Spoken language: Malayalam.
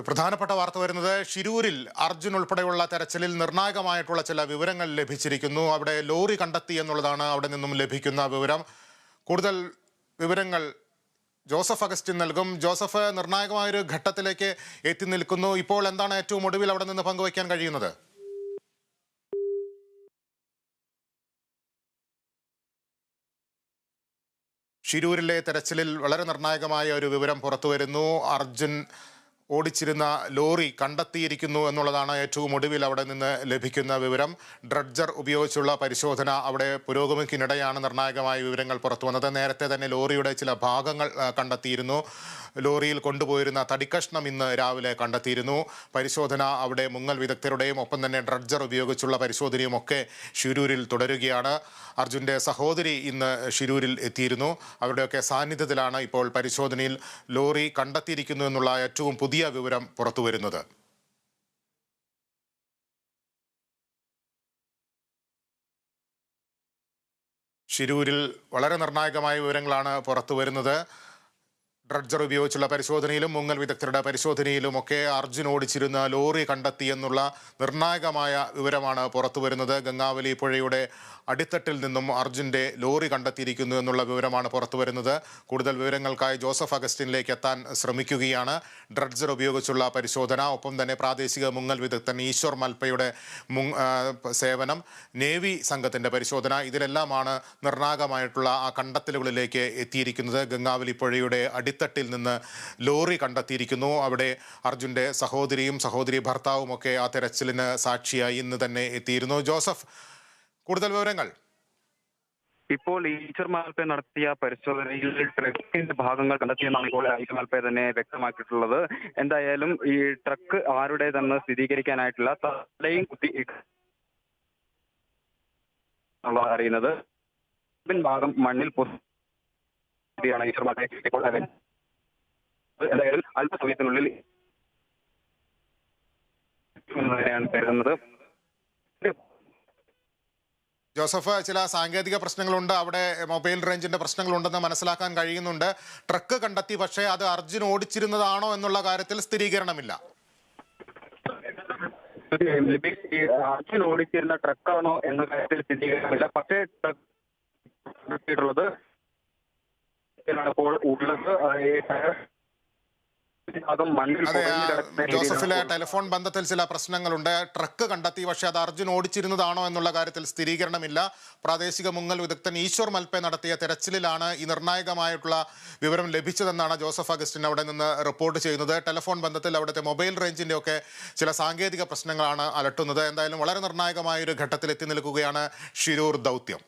പ്രധാനപ്പെട്ട വാർത്ത വരുന്നത് ഷിരൂരിൽ അർജുൻ ഉൾപ്പെടെയുള്ള തെരച്ചിലിൽ നിർണായകമായിട്ടുള്ള ചില വിവരങ്ങൾ ലഭിച്ചിരിക്കുന്നു. അവിടെ ലോറി കണ്ടെത്തി എന്നുള്ളതാണ് അവിടെ നിന്നും ലഭിക്കുന്ന വിവരം. കൂടുതൽ വിവരങ്ങൾ ജോസഫ് അഗസ്റ്റിൻ നൽകും. ജോസഫ്, നിർണായകമായൊരു ഘട്ടത്തിലേക്ക് എത്തി നിൽക്കുന്നു. ഇപ്പോൾ എന്താണ് ഏറ്റവും ഒടുവിൽ അവിടെ നിന്ന് പങ്കുവയ്ക്കാൻ കഴിയുന്നത്? ഷിരൂരിലെ തെരച്ചിലിൽ വളരെ നിർണായകമായ ഒരു വിവരം പുറത്തുവരുന്നു. അർജുൻ ഓടിച്ചിരുന്ന ലോറി കണ്ടെത്തിയിരിക്കുന്നു എന്നുള്ളതാണ് ഏറ്റവും ഒടുവിൽ അവിടെ നിന്ന് ലഭിക്കുന്ന വിവരം. ഡ്രഡ്ജർ ഉപയോഗിച്ചുള്ള പരിശോധന അവിടെ പുരോഗമിക്കുന്നിടെയാണ് നിർണായകമായ വിവരങ്ങൾ പുറത്തു വന്നത്. നേരത്തെ തന്നെ ലോറിയുടെ ചില ഭാഗങ്ങൾ കണ്ടെത്തിയിരുന്നു. ലോറിയിൽ കൊണ്ടുപോയിരുന്ന തടിക്കഷ്ണം ഇന്ന് രാവിലെ കണ്ടെത്തിയിരുന്നു. പരിശോധന അവിടെ മുങ്ങൽ വിദഗ്ധരുടെയും ഒപ്പം തന്നെ ഡ്രഡ്ജർ ഉപയോഗിച്ചുള്ള പരിശോധനയും ഒക്കെ ഷിരൂരിൽ തുടരുകയാണ്. അർജുൻ്റെ സഹോദരി ഇന്ന് ഷിരൂരിൽ എത്തിയിരുന്നു. അവരുടെയൊക്കെ സാന്നിധ്യത്തിലാണ് ഇപ്പോൾ പരിശോധനയിൽ ലോറി കണ്ടെത്തിയിരിക്കുന്നു എന്നുള്ള ഏറ്റവും പുതിയ വിവരം പുറത്തുവരുന്നത്. ഷിരൂരിൽ വളരെ നിർണായകമായ വിവരങ്ങളാണ് പുറത്തുവരുന്നത്. ഡ്രഡ്ജർ ഉപയോഗിച്ചുള്ള പരിശോധനയിലും മുങ്ങൽ വിദഗ്ധരുടെ പരിശോധനയിലും ഒക്കെ അർജുൻ ഓടിച്ചിരുന്ന ലോറി കണ്ടെത്തിയെന്നുള്ള നിർണായകമായ വിവരമാണ് പുറത്തുവരുന്നത്. ഗംഗാവലി പുഴയുടെ അടിത്തട്ടിൽ നിന്നും അർജുൻ്റെ ലോറി കണ്ടെത്തിയിരിക്കുന്നു എന്നുള്ള വിവരമാണ് പുറത്തുവരുന്നത്. കൂടുതൽ വിവരങ്ങൾക്കായി ജോസഫ് അഗസ്റ്റിനിലേക്ക് എത്താൻ ശ്രമിക്കുകയാണ്. ഡ്രഡ്ജർ ഉപയോഗിച്ചുള്ള പരിശോധന, ഒപ്പം തന്നെ പ്രാദേശിക മുങ്ങൽ വിദഗ്ധൻ ഈശ്വർ മൽപ്പയുടെ സേവനം, നേവി സംഘത്തിൻ്റെ പരിശോധന, ഇതിലെല്ലാമാണ് നിർണായകമായിട്ടുള്ള ആ കണ്ടെത്തലുകളിലേക്ക് എത്തിയിരിക്കുന്നത്. ഗംഗാവലി പുഴയുടെ അടിത്തട്ടിൽ നിന്ന് ലോറി കണ്ടെത്തിയിരിക്കുന്നു. അവിടെ അർജുൻ്റെ സഹോദരിയും സഹോദരി ഭർത്താവും ഒക്കെ ആ തെരച്ചിലിന് സാക്ഷിയായി ഇന്ന് തന്നെ എത്തിയിരുന്നു. ജോസഫ്, കൂടുതൽ വിവരങ്ങൾ. ഇപ്പോൾ ഈശ്വർ മാൽപ്പെ നടത്തിയ പരിശോധനയിൽ ട്രക്കിന്റെ ഭാഗങ്ങൾ കണ്ടെത്തിയെന്നാണ് ഇപ്പോൾ ഈശ്വർ മാൽപ്പെ തന്നെ വ്യക്തമാക്കിയിട്ടുള്ളത്. എന്തായാലും ഈ ട്രക്ക് ആരുടേതെന്ന് സ്ഥിരീകരിക്കാനായിട്ടുള്ള തലയും കുത്തി അറിയുന്നത് ഭാഗം മണ്ണിൽ ാണ് ഈശ്വർ മാൽപ്പെ ഇപ്പോൾ എന്തായാലും അല്പസമയത്തിനുള്ളിൽ കരുതുന്നത്. ജോസഫ്, ചില സാങ്കേതിക പ്രശ്നങ്ങളുണ്ട്, അവിടെ മൊബൈൽ റേഞ്ചിന്റെ പ്രശ്നങ്ങളുണ്ടെന്ന് മനസ്സിലാക്കാൻ കഴിയുന്നുണ്ട്. ട്രക്ക് കണ്ടെത്തി, പക്ഷേ അത് അർജുൻ ഓടിച്ചിരുന്നതാണോ എന്നുള്ള കാര്യത്തിൽ സ്ഥിരീകരണമില്ല. അർജുൻ ഓടിച്ചിരുന്ന ട്രക്കാണോ എന്ന കാര്യത്തിൽ സ്ഥിരീകരണമില്ല. പക്ഷേ ട്രക്ക് ഇപ്പോൾ ഉള്ളത് അതെ, ജോസഫിലെ ടെലിഫോൺ ബന്ധത്തിൽ ചില പ്രശ്നങ്ങളുണ്ട്. ട്രക്ക് കണ്ടെത്തി, പക്ഷേ അത് അർജുൻ ഓടിച്ചിരുന്നതാണോ എന്നുള്ള കാര്യത്തിൽ സ്ഥിരീകരണമില്ല. പ്രാദേശിക മുങ്ങൽ വിദഗ്ധൻ ഈശ്വർ മൽപ്പെ നടത്തിയ തെരച്ചിലിലാണ് ഈ നിർണായകമായിട്ടുള്ള വിവരം ലഭിച്ചതെന്നാണ് ജോസഫ് അഗസ്റ്റിൻ അവിടെ നിന്ന് റിപ്പോർട്ട് ചെയ്യുന്നത്. ടെലിഫോൺ ബന്ധത്തിൽ അവിടുത്തെ മൊബൈൽ റേഞ്ചിൻ്റെ ഒക്കെ ചില സാങ്കേതിക പ്രശ്നങ്ങളാണ് അലട്ടുന്നത്. എന്തായാലും വളരെ നിർണായകമായ ഒരു ഘട്ടത്തിൽ എത്തി നിൽക്കുകയാണ് ഷിരൂർ ദൗത്യം.